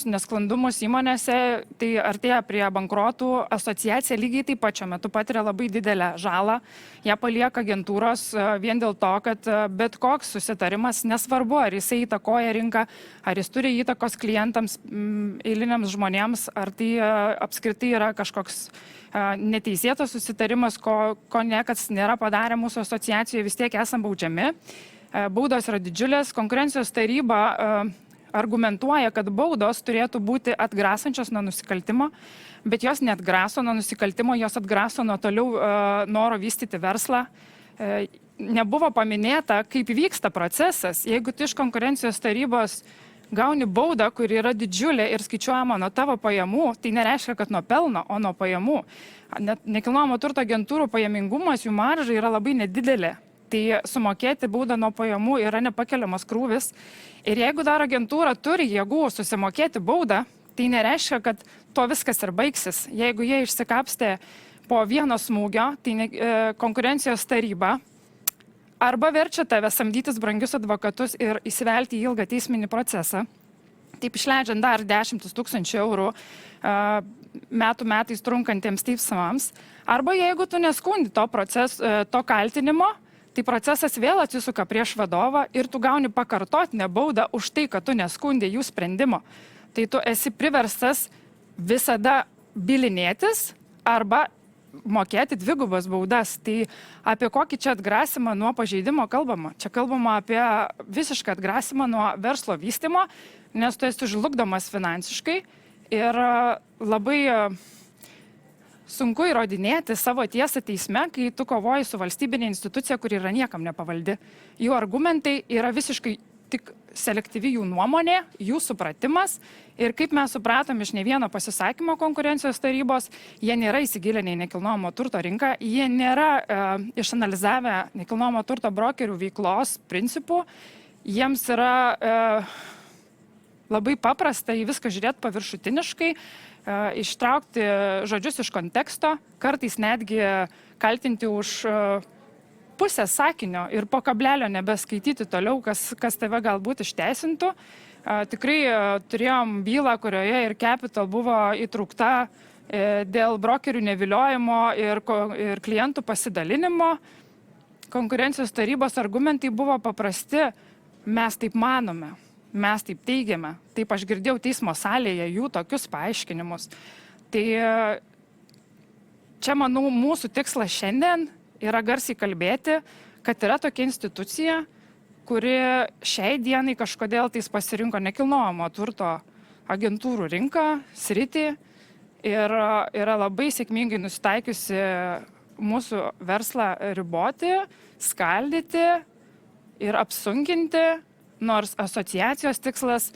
C: nesklandumus įmonėse, tai artėja prie bankrotų. Asociacija lygiai taip pat šiuo metu patiria labai didelę žalą. Jie palieka agentūros vien dėl to, kad bet koks susitarimas, nesvarbu, ar jisai įtakoja rinką, ar jis turi įtakos klientams, eiliniams žmonėms, ar tai apskritai yra kažkoks neteisėtas susitarimas, ko niekas nėra padarę mūsų asociacijoje, vis tiek esam baudžiami. Baudos yra didžiulės, konkurencijos taryba argumentuoja, kad baudos turėtų būti atgrasančios nuo nusikaltimo, bet jos neatgraso nuo nusikaltimo, jos atgraso nuo toliau noro vystyti verslą. Nebuvo paminėta, kaip vyksta procesas. Jeigu tu iš konkurencijos tarybos gauni baudą, kuri yra didžiulė ir skaičiuojama nuo tavo pajamų, tai nereiškia, kad nuo pelno, o nuo pajamų. Nekilnojamo turto agentūrų pajamingumas, jų marža yra labai nedidelė. Tai sumokėti baudą nuo pajamų yra nepakeliamas krūvis. Ir jeigu dar agentūra turi jėgų susimokėti baudą, tai nereiškia, kad to viskas ir baigsis. Jeigu jie išsikapstė po vieno smūgio, tai konkurencijos taryba arba verčia tave samdytis brangius advokatus ir įsivelti į ilgą teisminį procesą, taip išleidžiant dar 10 000 eurų metų metais trunkantiems teismams, arba jeigu tu neskundi to kaltinimo, tai procesas vėl atsisuka prieš vadovą ir tu gauni pakartotinę baudą už tai, kad tu neskundė jų sprendimo. Tai tu esi priverstas visada bylinėtis arba mokėti dvigubas baudas. Tai apie kokį čia atgrasimą nuo pažeidimo kalbama? Čia kalbama apie visišką atgrasimą nuo verslo vystymo, nes tu esi žlugdomas finansiškai ir labai sunku įrodinėti savo tiesą teisme, kai tu kovoji su valstybinė institucija, kuri yra niekam nepavaldi. Jų argumentai yra visiškai tik selektyvi jų nuomonė, jų supratimas. Ir kaip mes supratom iš ne vieno pasisakymo konkurencijos tarybos, jie nėra įsigilinę į nekilnojamo turto rinką, jie nėra išanalizavę nekilnojamo turto brokerių veiklos principų. Jiems yra labai paprasta į viską žiūrėti paviršutiniškai, ištraukti žodžius iš konteksto, kartais netgi kaltinti už pusę sakinio ir po kablelio nebeskaityti toliau, kas tave galbūt išteisintų. Tikrai turėjom bylą, kurioje ir Capital buvo įtraukta dėl brokerių neviliojimo ir klientų pasidalinimo. Konkurencijos tarybos argumentai buvo paprasti, mes taip manome. Mes taip teigiame. Taip aš girdėjau teismo salėje jų tokius paaiškinimus. Tai čia, manau, mūsų tikslas šiandien yra garsiai kalbėti, kad yra tokia institucija, kuri šiai dienai kažkodėl tais pasirinko nekilnojamo turto agentūrų rinką, sritį ir yra labai sėkmingai nusitaikiusi mūsų verslą riboti, skaldyti ir apsunkinti, nors asociacijos tikslas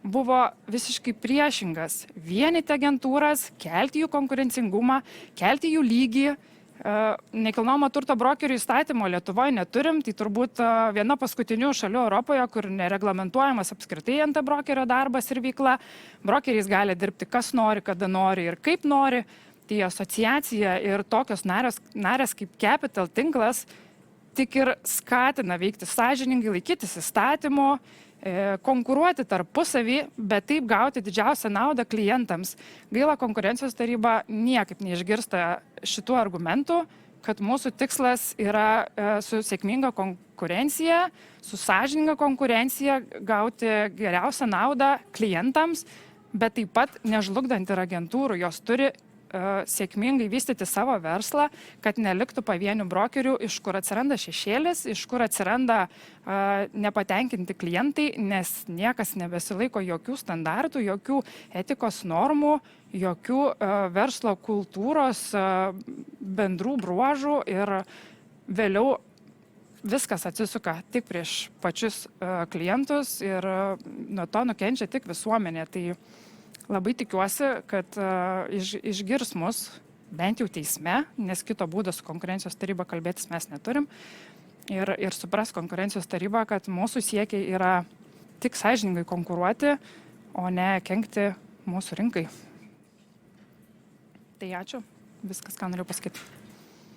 C: buvo visiškai priešingas – vienyti agentūras, kelti jų konkurencingumą, kelti jų lygį. Nekilnojamo turto brokerių įstatymo Lietuvoje neturim, tai turbūt viena paskutinių šalių Europoje, kur nereglamentuojamas apskritai nt brokerio darbas ir veikla. Brokeriais gali dirbti kas nori, kada nori ir kaip nori. Tai asociacija ir tokios narės kaip Capital tinklas tik ir skatina veikti sąžiningai, laikytis įstatymų, konkuruoti tarpusavį, bet taip gauti didžiausią naudą klientams. Gaila, konkurencijos taryba niekaip neišgirsta šitų argumentų, kad mūsų tikslas yra su sėkminga konkurencija, su sąžininga konkurencija gauti geriausią naudą klientams, bet taip pat nežlugdant ir agentūrų. Jos turi sėkmingai vystyti savo verslą, kad neliktų pavienių brokerių, iš kur atsiranda šešėlis, iš kur atsiranda nepatenkinti klientai, nes niekas nebesilaiko jokių standartų, jokių etikos normų, jokių verslo kultūros bendrų bruožų ir vėliau viskas atsisuka tik prieš pačius klientus ir nuo to nukenčia tik visuomenė. Tai labai tikiuosi, kad išgirs mus bent jau teisme, nes kito būdo su konkurencijos taryba kalbėtis mes neturim. Ir supras konkurencijos taryba, kad mūsų siekiai yra tik sąžiningai konkuruoti, o ne kenkti mūsų rinkai. Tai ačiū. Viskas, ką noriu pasakyti.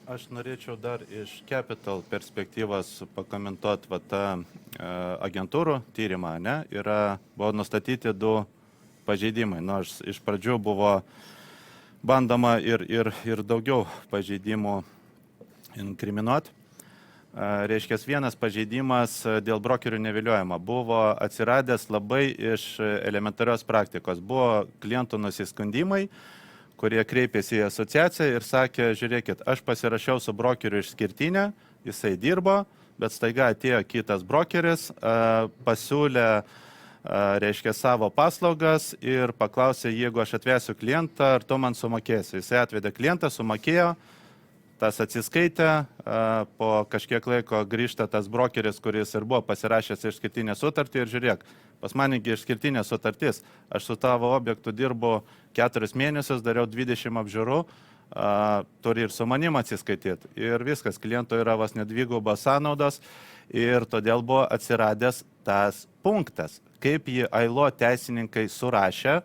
A: Aš norėčiau dar iš Capital perspektyvos pakomentuoti tą agentūrų tyrimą. Buvo nustatyti 2 pažeidimai, nors iš pradžių buvo bandoma ir daugiau pažeidimų inkriminuoti. Reiškia, vienas pažeidimas dėl brokerių neviliojimo buvo atsiradęs labai iš elementarios praktikos. Buvo klientų nusiskundimai, kurie kreipėsi į asociaciją ir sakė, žiūrėkit, aš pasirašiau su brokeriu išskirtinę, jisai dirbo, bet staiga atėjo kitas brokeris, pasiūlė reiškia savo paslaugas ir paklausė, jeigu aš atvesiu klientą, ar tu man sumokėsi. Jisai atvedė klientą, sumokėjo, tas atsiskaitė, po kažkiek laiko grįžta tas brokeris, kuris ir buvo pasirašęs išskirtinę sutartį ir žiūrėk, pas manigi išskirtinė sutartis, aš su tavo objektu dirbu 4 mėnesius, dariau 20 apžiūrų, turi ir su manim atsiskaityti. Ir viskas, kliento yra vos nedvigubos sąnaudos ir todėl buvo atsiradęs tas punktas. Kaip jį AILO teisininkai surašė,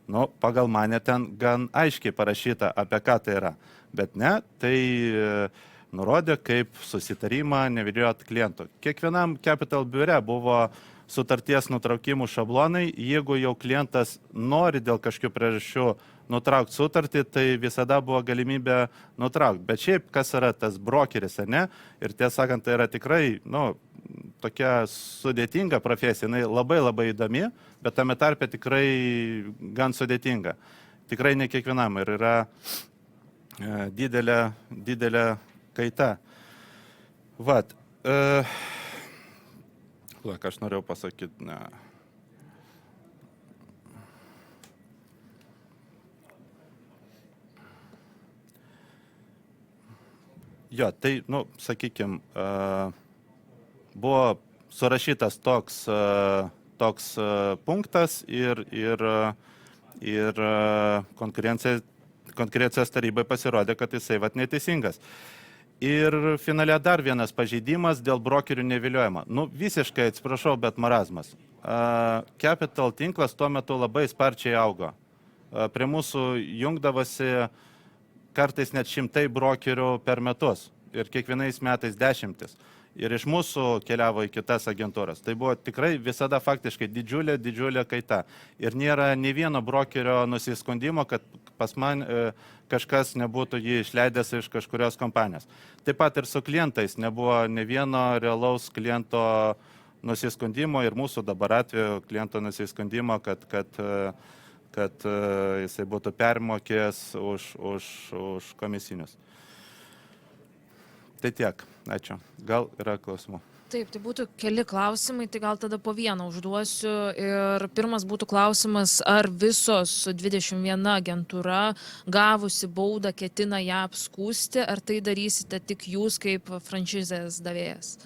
A: nu, pagal mane ten gan aiškiai parašyta, apie ką tai yra. Bet ne, tai nurodė kaip susitarimą neviliojant klientų. Kiekvienam Capital biure buvo sutarties nutraukimų šablonai. Jeigu jau klientas nori dėl kažkokių priežasčių nutraukti sutartį, tai visada buvo galimybė nutraukti. Bet šiaip, kas yra tas brokeris, ne? Ir tiesą sakant, tai yra tikrai, nu, tokia sudėtinga profesija, jinai labai įdomi, bet tame tarpe tikrai gan sudėtinga. Tikrai ne kiekvienam ir yra didelė kaita. Vat. Aš norėjau pasakyti, ne. Jo, tai, nu, sakykime, buvo surašytas toks punktas ir konkurencijos tarybai pasirodė, kad jisai vat neteisingas. Ir finale dar vienas pažeidimas dėl brokerių neviliojimo. Nu, visiškai atsiprašau, bet marazmas. Capital tinklas tuo metu labai sparčiai augo. Prie mūsų jungdavosi kartais net 100 brokerių per metus ir kiekvienais metais 10. Ir iš mūsų keliavo į kitas agentūras. Tai buvo tikrai visada faktiškai didžiulė kaita. Ir nėra nei vieno brokerio nusiskundimo, kad pas man kažkas nebūtų jį išleidęs iš kažkurios kompanijos. Taip pat ir su klientais nebuvo ne vieno realaus kliento nusiskundimo ir mūsų dabar atveju kliento nusiskundimo, kad jisai būtų permokėjęs už komisinius. Tai tiek. Ačiū. Gal yra klausimų?
D: Taip, tai būtų keli klausimai, tai gal tada po vieną užduosiu. Ir pirmas būtų klausimas, ar visos 21 agentūra gavusi baudą ketina ją apskūsti, ar tai darysite tik jūs kaip franšizės davėjas?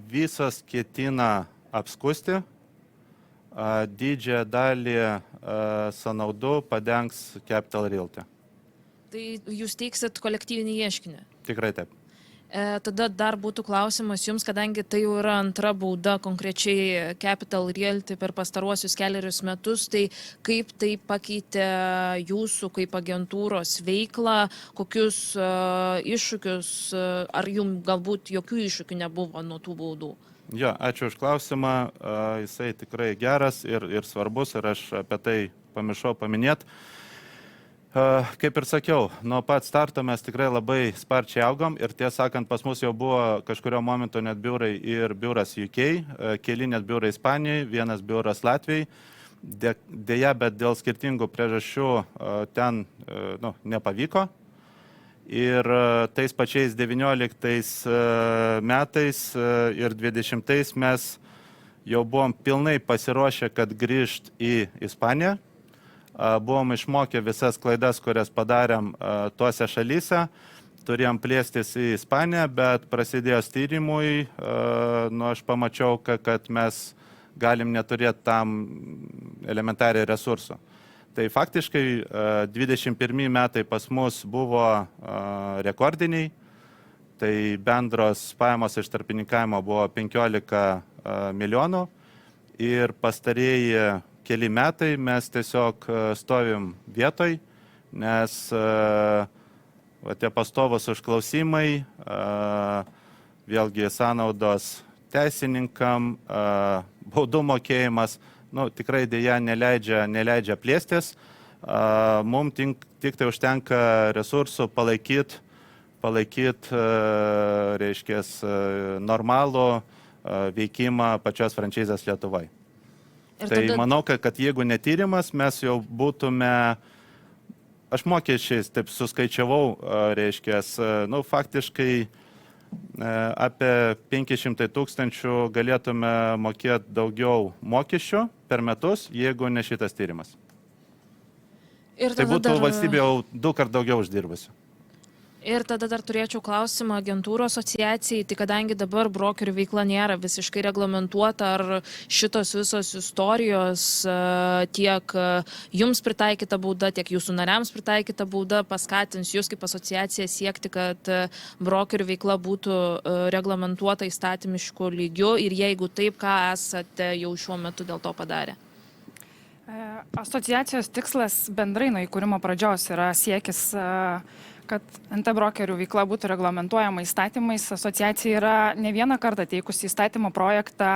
A: Visos ketina apskūsti. Didžiąją dalį sąnaudų padengs Capital Realty.
D: Tai jūs teiksit kolektyvinį ieškinį?
A: Tikrai taip.
D: Tada dar būtų klausimas jums, kadangi tai jau yra antra bauda konkrečiai Capital Realty per pastaruosius 4 metus, tai kaip tai pakeitė jūsų kaip agentūros veiklą, kokius iššūkius, ar jums galbūt jokių iššūkių nebuvo nuo tų baudų?
A: Jo, ačiū už klausimą, jisai tikrai geras ir svarbus ir aš apie tai pamiršau paminėti. Kaip ir sakiau, nuo pat starto mes tikrai labai sparčiai augom ir tiesą sakant, pas mus jau buvo kažkurio momentu net biurai ir biuras UK, keli net biurai Ispanijoje, vienas biuras Latvijai. Deja, bet dėl skirtingų priežasčių ten nepavyko. Ir tais pačiais 19 metais ir 20 mes jau buvom pilnai pasiruošę, kad grįžt į Ispaniją. Buvom išmokę visas klaidas, kurias padarėm tuose šalyse. Turėjom plėstis į Ispaniją, bet prasidėjus tyrimui, aš pamačiau, kad mes galim neturėti tam elementariai resursų. Tai faktiškai 21 metai pas mus buvo rekordiniai. Tai bendros pajamos iš tarpininkavimo buvo 15 milijonų ir pastarieji keli metai mes tiesiog stovim vietoj, nes tie pastovus užklausimai, vėlgi sąnaudos teisininkam, baudų mokėjimas, tikrai dėja neleidžia plėstis. Mums tik tai užtenka resursų palaikyti, reiškia, normalų veikimą pačios franšizės Lietuvoje. Tai manau, kad jeigu netyrimas, mes jau būtume, aš mokesčiais taip suskaičiavau, reiškia, faktiškai apie 500 000 galėtume mokėti daugiau mokesčių per metus, jeigu ne šitas tyrimas. Tai būtų valstybė jau 2 kart daugiau uždirbusi.
D: Ir tada dar turėčiau klausimą agentūrų asociacijai, tai kadangi dabar brokerių veikla nėra visiškai reglamentuota, ar šitos visos istorijos tiek jums pritaikyta bauda, tiek jūsų nariams pritaikyta bauda paskatins jūs kaip asociacija siekti, kad brokerių veikla būtų reglamentuota įstatymiškų lygių ir jeigu taip, ką esate jau šiuo metu dėl to padarę?
C: Asociacijos tikslas bendrai nuo įkūrimo pradžios yra siekis, kad NT brokerių veikla būtų reglamentuojama įstatymais. Asociacija yra ne vieną kartą teikusi įstatymo projektą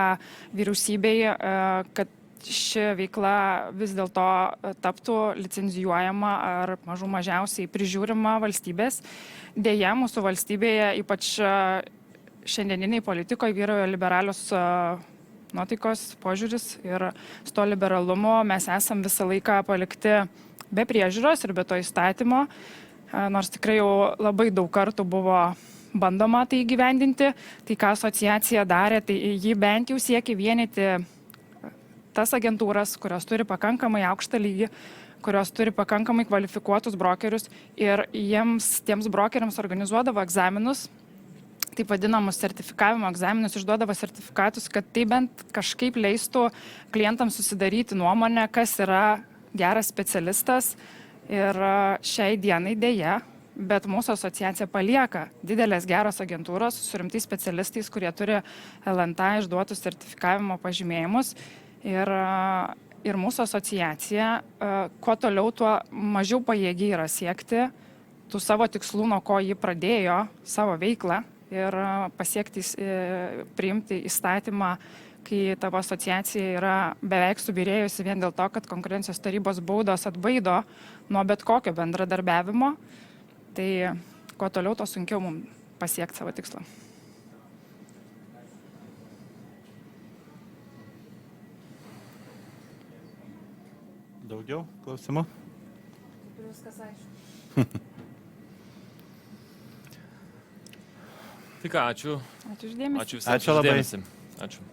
C: vyriausybei, kad ši veikla vis dėlto taptų licenzijuojama ar mažiausiai prižiūrima valstybės. Deja, mūsų valstybėje, ypač šiandieniniai politikoje, vyrauja liberalios nuotaikos, požiūris ir su to liberalumu mes esam visą laiką palikti be priežiūros ir be to įstatymo, nors tikrai jau labai daug kartų buvo bandoma tai įgyvendinti. Tai ką asociacija darė, tai jį bent jau siekia vienyti tas agentūras, kurios turi pakankamai aukštą lygį, kurios turi pakankamai kvalifikuotus brokerius ir tiems brokeriams organizuodavo egzaminus, taip vadinamus sertifikavimo egzaminus, išduodavo sertifikatus, kad tai bent kažkaip leistų klientams susidaryti nuomonę, kas yra geras specialistas. Ir šiai dienai dėja, bet mūsų asociacija palieka didelės geros agentūros su rimtais specialistais, kurie turi LNTA išduotus sertifikavimo pažymėjimus. Ir mūsų asociacija, kuo toliau, tuo mažiau pajėgi yra siekti tų savo tikslų, nuo ko ji pradėjo savo veiklą ir pasiekti, priimti įstatymą, kai tavo asociacija yra beveik subyrėjusi vien dėl to, kad konkurencijos tarybos baudos atbaido nuo bet kokio bendradarbiavimo, tai kuo toliau, to sunkiau mums pasiekti savo tikslą.
A: Daugiau klausimų?
C: Viskas aišku.
B: Tai ką, ačiū.
C: Ačiū uždėmesį.
B: Ačiū visiems.
A: Ačiū labai.
B: Uždėmesį. Ačiū.